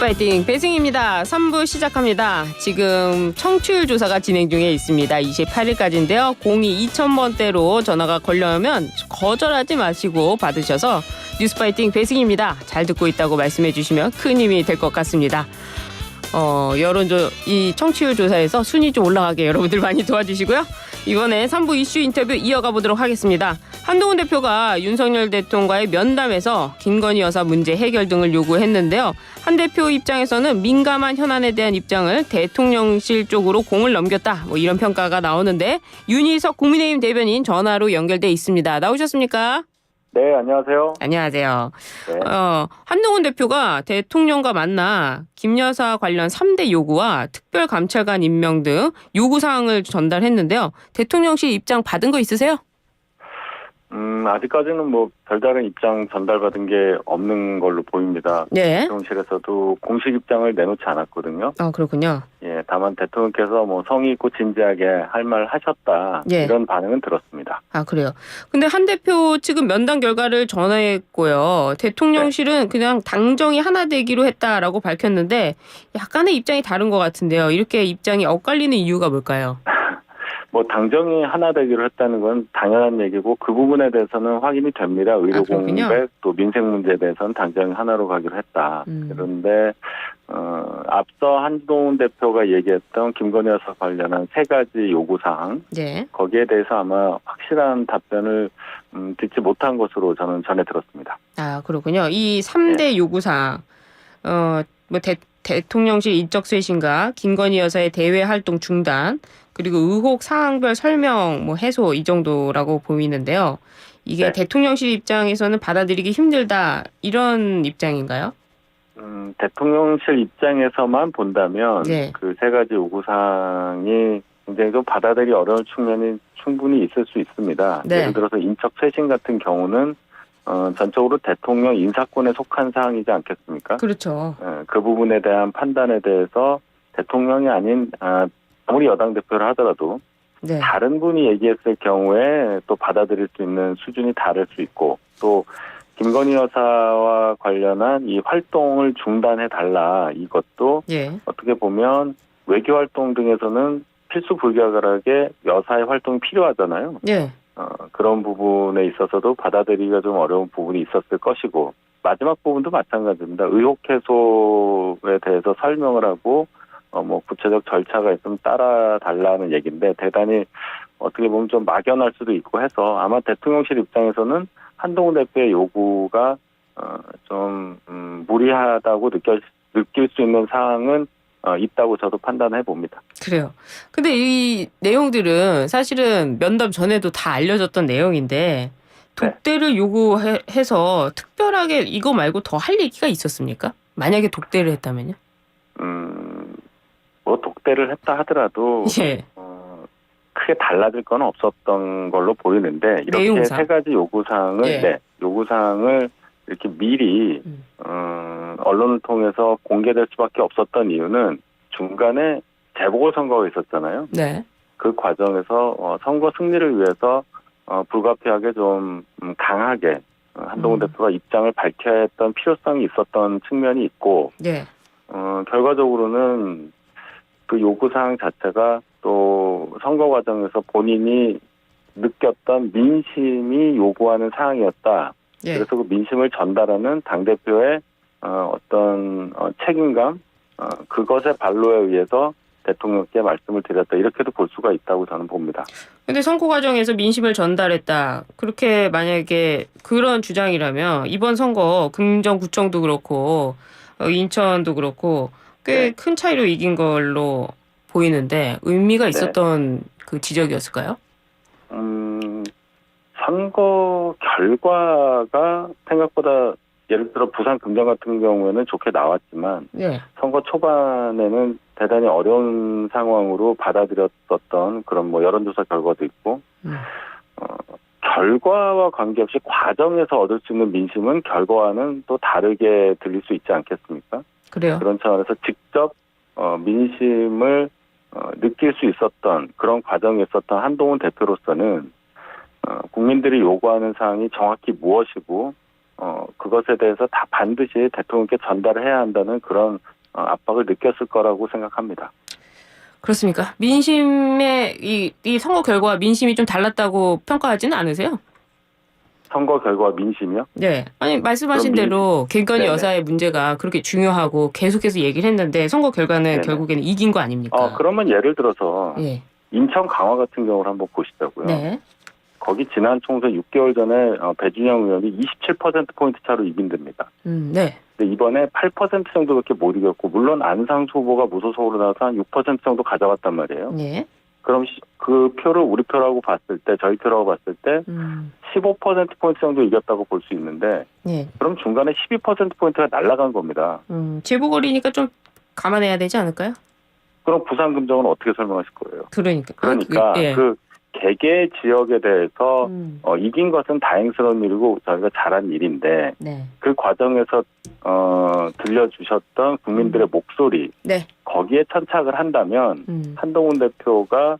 뉴스파이팅 배승입니다. 3부 시작합니다. 지금 청취율 조사가 진행 중에 있습니다. 28일까지인데요. 02-2000번대로 전화가 걸려오면 거절하지 마시고 받으셔서 뉴스파이팅 배승입니다. 잘 듣고 있다고 말씀해 주시면 큰 힘이 될 것 같습니다. 이 청취율 조사에서 순위 좀 올라가게 여러분들 많이 도와주시고요. 이번에 3부 이슈 인터뷰 이어가 보도록 하겠습니다. 한동훈 대표가 윤석열 대통령과의 면담에서 김건희 여사 문제 해결 등을 요구했는데요. 한 대표 입장에서는 민감한 현안에 대한 입장을 대통령실 쪽으로 공을 넘겼다. 이런 평가가 나오는데 윤희석 국민의힘 대변인 전화로 연결돼 있습니다. 나오셨습니까? 네, 안녕하세요. 안녕하세요. 네. 한동훈 대표가 대통령과 만나 김 여사 관련 3대 요구와 특별감찰관 임명 등 요구사항을 전달했는데요. 대통령실 입장 받은 거 있으세요? 아직까지는 별다른 입장 전달받은 게 없는 걸로 보입니다. 네. 대통령실에서도 공식 입장을 내놓지 않았거든요. 그렇군요. 예, 다만 대통령께서 성의 있고 진지하게 할 말 하셨다. 예. 이런 반응은 들었습니다. 그래요. 근데 한 대표 측은 면담 결과를 전했고요. 대통령실은 그냥 당정이 하나 되기로 했다라고 밝혔는데 약간의 입장이 다른 것 같은데요. 이렇게 입장이 엇갈리는 이유가 뭘까요? 당정이 하나 되기로 했다는 건 당연한 얘기고 그 부분에 대해서는 확인이 됩니다. 의료 공백 또 민생 문제에 대해서는 당정이 하나로 가기로 했다. 그런데 앞서 한동훈 대표가 얘기했던 김건희 여사 관련한 3가지 요구사항 네. 거기에 거기에 대해서 아마 확실한 답변을 듣지 못한 것으로 저는 전해 들었습니다. 그렇군요. 이 3대 요구사항 대통령실 인적 쇄신과 김건희 여사의 대외 활동 중단 그리고 의혹 사항별 설명 해소 이 정도라고 보이는데요. 이게 네. 대통령실 입장에서는 받아들이기 힘들다 이런 입장인가요? 대통령실 입장에서만 본다면 네. 그 3가지 요구사항이 굉장히 좀 받아들이기 어려운 측면이 충분히 있을 수 있습니다. 네. 예를 들어서 인적 쇄신 같은 경우는 전적으로 대통령 인사권에 속한 사항이지 않겠습니까? 그렇죠. 그 부분에 대한 판단에 대해서 대통령이 아닌 아무리 여당 대표를 하더라도 네. 다른 분이 얘기했을 경우에 또 받아들일 수 있는 수준이 다를 수 있고 또 김건희 여사와 관련한 이 활동을 중단해달라 이것도 예. 어떻게 보면 외교활동 등에서는 필수 불가결하게 여사의 활동이 필요하잖아요. 예. 그런 부분에 있어서도 받아들이기가 좀 어려운 부분이 있었을 것이고 마지막 부분도 마찬가지입니다. 의혹 해소에 대해서 설명을 하고 구체적 절차가 있으면 따라달라는 얘기인데 대단히 어떻게 보면 좀 막연할 수도 있고 해서 아마 대통령실 입장에서는 한동훈 대표의 요구가 좀 무리하다고 느낄 수 있는 사항은 있다고 저도 판단해 봅니다. 그래요. 근데 이 내용들은 사실은 면담 전에도 다 알려졌던 내용인데 독대를 요구해서 특별하게 이거 말고 더 할 얘기가 있었습니까? 만약에 독대를 했다면요? 독대를 했다 하더라도 예. 크게 달라질 건 없었던 걸로 보이는데 이렇게 내용상? 3가지 요구사항을 예. 요구사항을 이렇게 미리 언론을 통해서 공개될 수밖에 없었던 이유는 중간에 재보궐선거가 있었잖아요. 네. 그 과정에서 선거 승리를 위해서 불가피하게 좀 강하게 한동훈 대표가 입장을 밝혀야 했던 필요성이 있었던 측면이 있고 네. 결과적으로는 그 요구사항 자체가 또 선거 과정에서 본인이 느꼈던 민심이 요구하는 사항이었다. 예. 그래서 그 민심을 전달하는 당대표의 어떤 책임감, 그것의 발로에 의해서 대통령께 말씀을 드렸다. 이렇게도 볼 수가 있다고 저는 봅니다. 근데 선거 과정에서 민심을 전달했다. 그렇게 만약에 그런 주장이라면 이번 선거 금정구청도 그렇고 인천도 그렇고 꽤 큰 차이로 이긴 걸로 보이는데 의미가 있었던 그 지적이었을까요? 선거 결과가 생각보다 예를 들어 부산 금정 같은 경우에는 좋게 나왔지만 선거 초반에는 대단히 어려운 상황으로 받아들였었던 그런 여론조사 결과도 있고 결과와 관계없이 과정에서 얻을 수 있는 민심은 결과와는 또 다르게 들릴 수 있지 않겠습니까? 그래요. 그런 차원에서 직접 민심을 느낄 수 있었던 그런 과정에 있었던 한동훈 대표로서는 국민들이 요구하는 사항이 정확히 무엇이고 그것에 대해서 다 반드시 대통령께 전달을 해야 한다는 그런 압박을 느꼈을 거라고 생각합니다. 그렇습니까? 민심의 이 선거 결과와 민심이 좀 달랐다고 평가하지는 않으세요? 선거 결과와 민심이요? 네. 아니 말씀하신 대로 김건희 네네. 여사의 문제가 그렇게 중요하고 계속해서 얘기를 했는데 선거 결과는 네네. 결국에는 이긴 거 아닙니까? 그러면 예를 들어서 예. 인천 강화 같은 경우를 한번 보시자고요. 네. 거기 지난 총선 6개월 전에 배준영 의원이 27%포인트 차로 이긴 데입니다. 네. 근데 이번에 8% 정도밖에 못 이겼고, 물론 안상수 후보가 무소속으로 나와서 한 6% 정도 가져갔단 말이에요. 네. 그럼 그 표를 우리 표라고 봤을 때, 저희 표라고 봤을 때 15%포인트 정도 이겼다고 볼 수 있는데, 네. 그럼 중간에 12%포인트가 날아간 겁니다. 재보궐이니까 좀 감안해야 되지 않을까요? 그럼 부산금정은 어떻게 설명하실 거예요? 그러니까 예. 그 개개 지역에 대해서 이긴 것은 다행스러운 일이고 저희가 잘한 일인데, 네. 그 과정에서 들려주셨던 국민들의 목소리, 네. 거기에 천착을 한다면 한동훈 대표가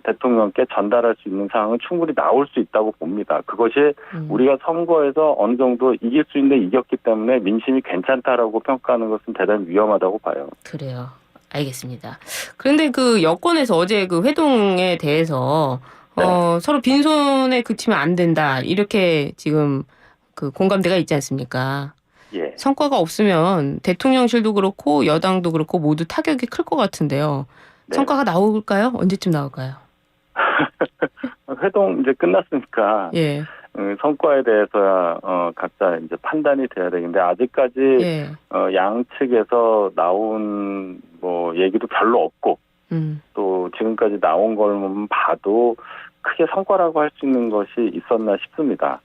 대통령께 전달할 수 있는 상황은 충분히 나올 수 있다고 봅니다. 그것이 우리가 선거에서 어느 정도 이길 수 있는데 이겼기 때문에 민심이 괜찮다라고 평가하는 것은 대단히 위험하다고 봐요. 그래요. 알겠습니다. 그런데 그 여권에서 어제 그 회동에 대해서 서로 빈손에 그치면 안 된다 이렇게 지금 그 공감대가 있지 않습니까? 예. 성과가 없으면 대통령실도 그렇고 여당도 그렇고 모두 타격이 클 것 같은데요. 네. 성과가 나올까요? 언제쯤 나올까요? 회동 이제 끝났으니까 예. 성과에 대해서야 각자 이제 판단이 돼야 되는데 아직까지 예. 양측에서 나온 뭐 얘기도 별로 없고 또 지금까지 나온 걸만 봐도 크게 성과라고 할 수 있는 것이 있었나 싶습니다.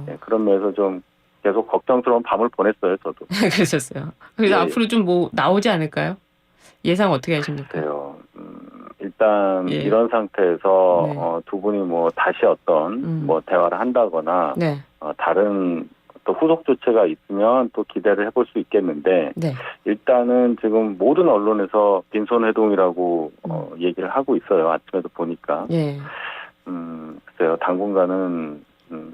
예, 그런 면에서 좀 계속 걱정스러운 밤을 보냈어요, 저도. 그러셨어요. 그래서 예. 앞으로 좀 뭐 나오지 않을까요? 예상 어떻게 하십니까? 글쎄요. 일단 예. 이런 상태에서 네. 두 분이 뭐 다시 어떤 뭐 대화를 한다거나 네. 다른 또 후속 조치가 있으면 또 기대를 해볼 수 있겠는데 네. 일단은 지금 모든 언론에서 빈손 회동이라고 얘기를 하고 있어요. 아침에도 보니까. 예. 글쎄요. 당분간은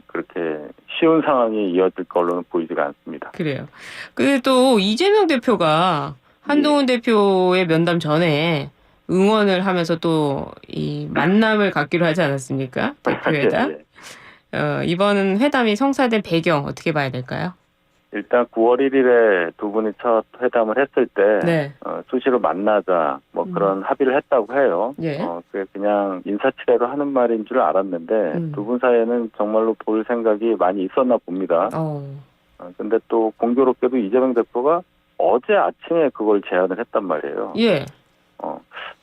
그렇게 쉬운 상황이 이어질 걸로는 보이지가 않습니다. 그래요. 그 또 이재명 대표가 한동훈 대표의 면담 전에 응원을 하면서 또 이 만남을 갖기로 하지 않았습니까? 대표회담. 이번 회담이 성사된 배경 어떻게 봐야 될까요? 일단 9월 1일에 두 분이 첫 회담을 했을 때 네. 수시로 만나자 뭐 그런 합의를 했다고 해요. 예. 그게 그냥 인사치레로 하는 말인 줄 알았는데 두 분 사이에는 정말로 볼 생각이 많이 있었나 봅니다. 근데 또 공교롭게도 이재명 대표가 어제 아침에 그걸 제안을 했단 말이에요. 예.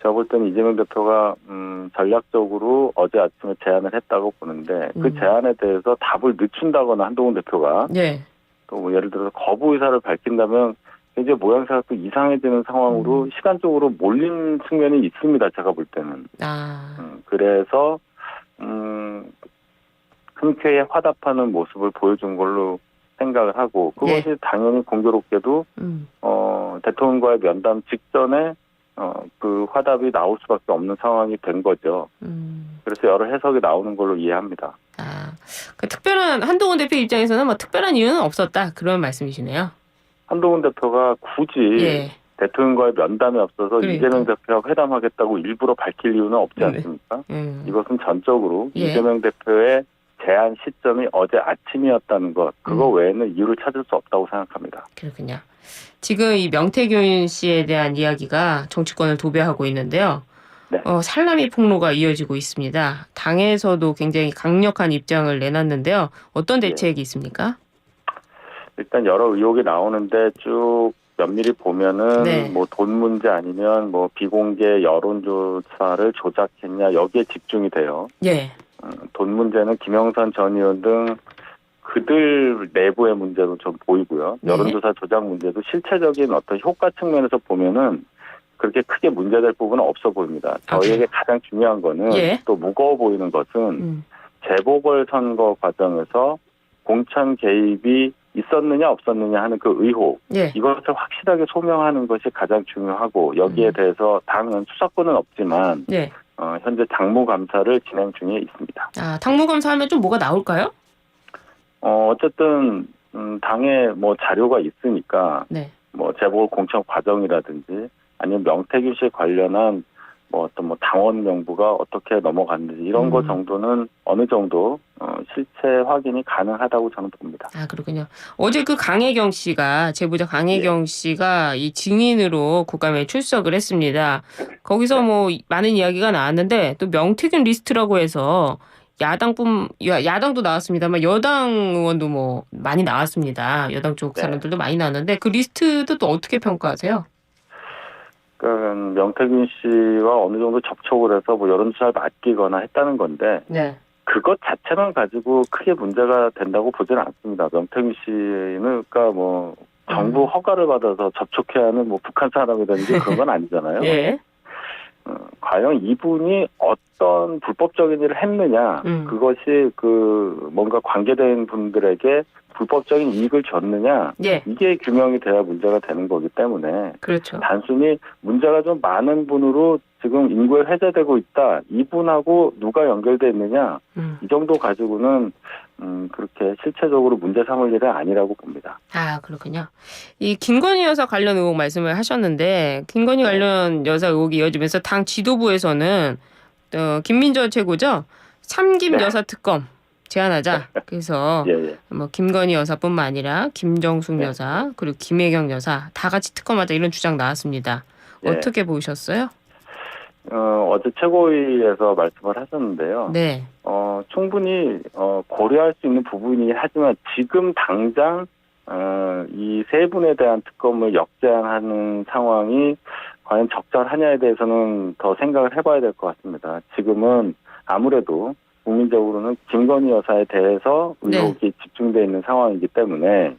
제가 볼 때는 이재명 대표가 전략적으로 어제 아침에 제안을 했다고 보는데 그 제안에 대해서 답을 늦춘다거나 한동훈 대표가 예. 또 뭐 예를 들어서 거부 의사를 밝힌다면 이제 모양새가 또 이상해지는 상황으로 시간적으로 몰린 측면이 있습니다. 제가 볼 때는. 그래서 흔쾌히 화답하는 모습을 보여준 걸로 생각을 하고 그것이 당연히 공교롭게도 대통령과의 면담 직전에 그 화답이 나올 수밖에 없는 상황이 된 거죠. 그래서 여러 해석이 나오는 걸로 이해합니다. 그 특별한 한동훈 대표 입장에서는 뭐 특별한 이유는 없었다 그런 말씀이시네요. 한동훈 대표가 굳이 대통령과의 면담에 앞서서 이재명 대표와 회담하겠다고 일부러 밝힐 이유는 없지 않습니까? 이것은 전적으로 이재명 대표의 제안 시점이 어제 아침이었다는 것, 그거 외에는 이유를 찾을 수 없다고 생각합니다. 그렇군요. 지금 이 명태균 씨에 대한 이야기가 정치권을 도배하고 있는데요. 네. 살라미 폭로가 이어지고 있습니다. 당에서도 굉장히 강력한 입장을 내놨는데요. 어떤 대책이 있습니까? 일단 여러 의혹이 나오는데 쭉 면밀히 보면은 뭐 돈 문제 아니면 뭐 비공개 여론조사를 조작했냐 여기에 집중이 돼요. 예. 돈 문제는 김영선 전 의원 등 그들 내부의 문제도 좀 보이고요. 여론조사 조작 문제도 실체적인 어떤 효과 측면에서 보면은 그렇게 크게 문제될 부분은 없어 보입니다. 저희에게 가장 중요한 거는 또 무거워 보이는 것은 재보궐선거 과정에서 공천 개입이 있었느냐 없었느냐 하는 그 의혹 이것을 확실하게 소명하는 것이 가장 중요하고 여기에 대해서 당은 수사권은 없지만 현재 당무감사를 진행 중에 있습니다. 당무감사하면 좀 뭐가 나올까요? 어쨌든 당에 뭐 자료가 있으니까 네. 뭐 재보궐 공천 과정이라든지 아니면 명태균 씨 관련한 뭐 어떤 뭐 당원 명부가 어떻게 넘어갔는지 이런 거 정도는 어느 정도 실체 확인이 가능하다고 저는 봅니다. 아, 그렇군요. 어제 그 강혜경 씨가 제보자 강혜경 씨가 이 증인으로 국감에 출석을 했습니다. 거기서 뭐 많은 이야기가 나왔는데 또 명태균 리스트라고 해서 야당도 나왔습니다만 여당 의원도 뭐 많이 나왔습니다. 여당 쪽 사람들도 많이 나왔는데 그 리스트도 또 어떻게 평가하세요? 그러니까 명태균 씨와 어느 정도 접촉을 해서 뭐 여론조사를 맡기거나 했다는 건데 네. 그것 자체만 가지고 크게 문제가 된다고 보지는 않습니다. 명태균 씨는 그러니까 뭐 정부 허가를 받아서 접촉해야 하는 뭐 북한 사람이라든지 그런 건 아니잖아요. 예. 과연 이분이 어떤 불법적인 일을 했느냐, 그것이 그 뭔가 관계된 분들에게 불법적인 이익을 줬느냐, 예. 이게 규명이 돼야 문제가 되는 거기 때문에 그렇죠. 단순히 문제가 좀 많은 분으로 지금 인구에 회자되고 있다, 이분하고 누가 연결돼 있느냐, 이 정도 가지고는 그렇게 실체적으로 문제 삼을 일은 아니라고 봅니다. 아, 그렇군요. 이 김건희 여사 관련 의혹 말씀을 하셨는데 김건희 관련 여사 의혹이 이어지면서 당 지도부에서는 김민저 최고죠. 삼김 여사 특검 제안하자. 그래서 예. 뭐 김건희 여사뿐만 아니라 김정숙 여사 그리고 김혜경 여사 다 같이 특검하자 이런 주장 나왔습니다. 어떻게 보셨어요? 어제 최고위에서 말씀을 하셨는데요. 네. 충분히 고려할 수 있는 부분이긴 하지만 지금 당장 이 세 분에 대한 특검을 역제안하는 상황이 과연 적절하냐에 대해서는 더 생각을 해봐야 될 것 같습니다. 지금은 아무래도 국민적으로는 김건희 여사에 대해서 의혹이 집중되어 있는 상황이기 때문에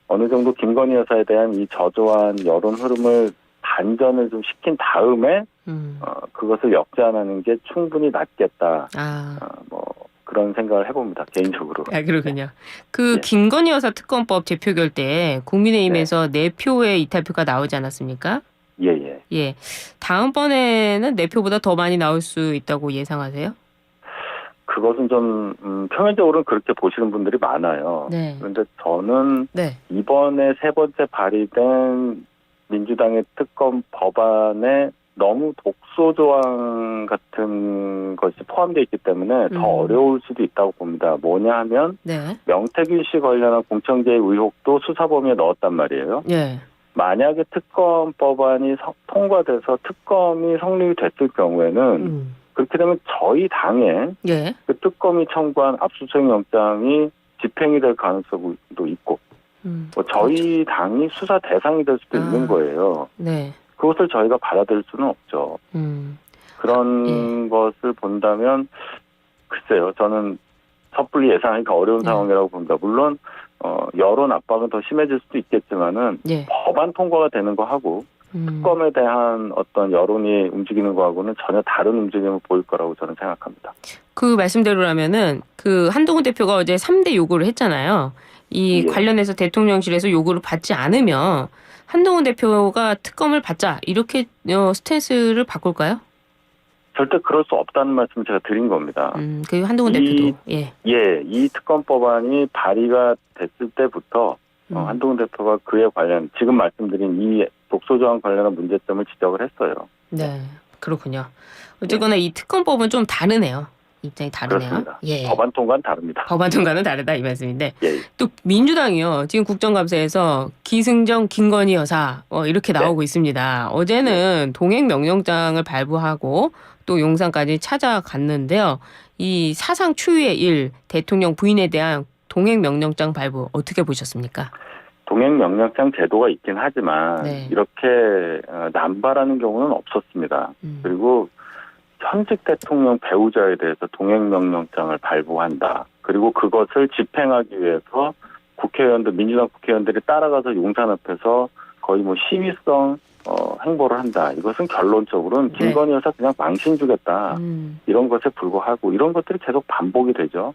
어느 정도 김건희 여사에 대한 이 저조한 여론 흐름을 반전을 좀 시킨 다음에 그것을 역제안하는 게 충분히 낫겠다. 뭐 그런 생각을 해봅니다. 개인적으로. 아, 그렇군요. 그 김건희 여사 특검법 재표결 때 국민의힘에서 4표의 이탈표가 나오지 않았습니까? 예. 다음번에는 4표보다 더 많이 나올 수 있다고 예상하세요? 그것은 좀 표면적으로는 그렇게 보시는 분들이 많아요. 그런데 저는 이번에 세 번째 발의된 민주당의 특검 법안에 너무 독소 조항 같은 것이 포함되어 있기 때문에 더 어려울 수도 있다고 봅니다. 뭐냐 하면 명태균 씨 관련한 공천계의 의혹도 수사 범위에 넣었단 말이에요. 만약에 특검 법안이 통과돼서 특검이 성립됐을 경우에는 그렇게 되면 저희 당에 그 특검이 청구한 압수수색 영장이 집행이 될 가능성도 있고 뭐 저희 당이 수사 대상이 될 수도 있는 거예요. 그것을 저희가 받아들일 수는 없죠. 그런 것을 본다면 글쎄요. 저는 섣불리 예상하기가 어려운 상황이라고 봅니다. 물론 여론 압박은 더 심해질 수도 있겠지만은 법안 통과가 되는 거하고 특검에 대한 어떤 여론이 움직이는 거하고는 전혀 다른 움직임을 보일 거라고 저는 생각합니다. 그 말씀대로라면은 그 한동훈 대표가 어제 3대 요구를 했잖아요. 이 관련해서 대통령실에서 요구를 받지 않으면 한동훈 대표가 특검을 받자 이렇게 스탠스를 바꿀까요? 절대 그럴 수 없다는 말씀을 제가 드린 겁니다. 그 한동훈 대표도 이 특검법안이 발의가 됐을 때부터 한동훈 대표가 그에 관련 지금 말씀드린 이 독소조항 관련한 문제점을 지적을 했어요. 네, 그렇군요. 어쨌거나 이 특검법은 좀 다르네요. 입장이 다르네요. 그렇습니다. 법안 통과는 다릅니다. 법안 통과는 다르다 이 말씀인데 또 민주당이요. 지금 국정감사에서 기승전 김건희 여사 이렇게 나오고 있습니다. 어제는 동행 명령장을 발부하고 또 용산까지 찾아갔는데요. 이 사상 초유의 일 대통령 부인에 대한 동행 명령장 발부 어떻게 보셨습니까? 동행 명령장 제도가 있긴 하지만 이렇게 남발하는 경우는 없었습니다. 그리고 현직 대통령 배우자에 대해서 동행명령장을 발부한다. 그리고 그것을 집행하기 위해서 민주당 국회의원들이 따라가서 용산 앞에서 거의 뭐 시위성 행보를 한다. 이것은 결론적으로는 김건희 여사 그냥 망신 주겠다. 이런 것에 불과하고 이런 것들이 계속 반복이 되죠.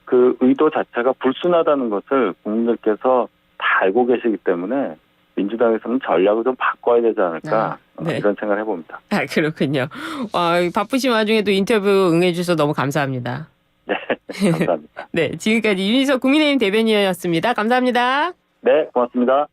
그 의도 자체가 불순하다는 것을 국민들께서 다 알고 계시기 때문에 민주당에서는 전략을 좀 바꿔야 되지 않을까 이런 생각을 해봅니다. 아, 그렇군요. 바쁘신 와중에도 인터뷰 응해주셔서 너무 감사합니다. 감사합니다. 네, 지금까지 윤희석 국민의힘 대변인이었습니다. 감사합니다. 네, 고맙습니다.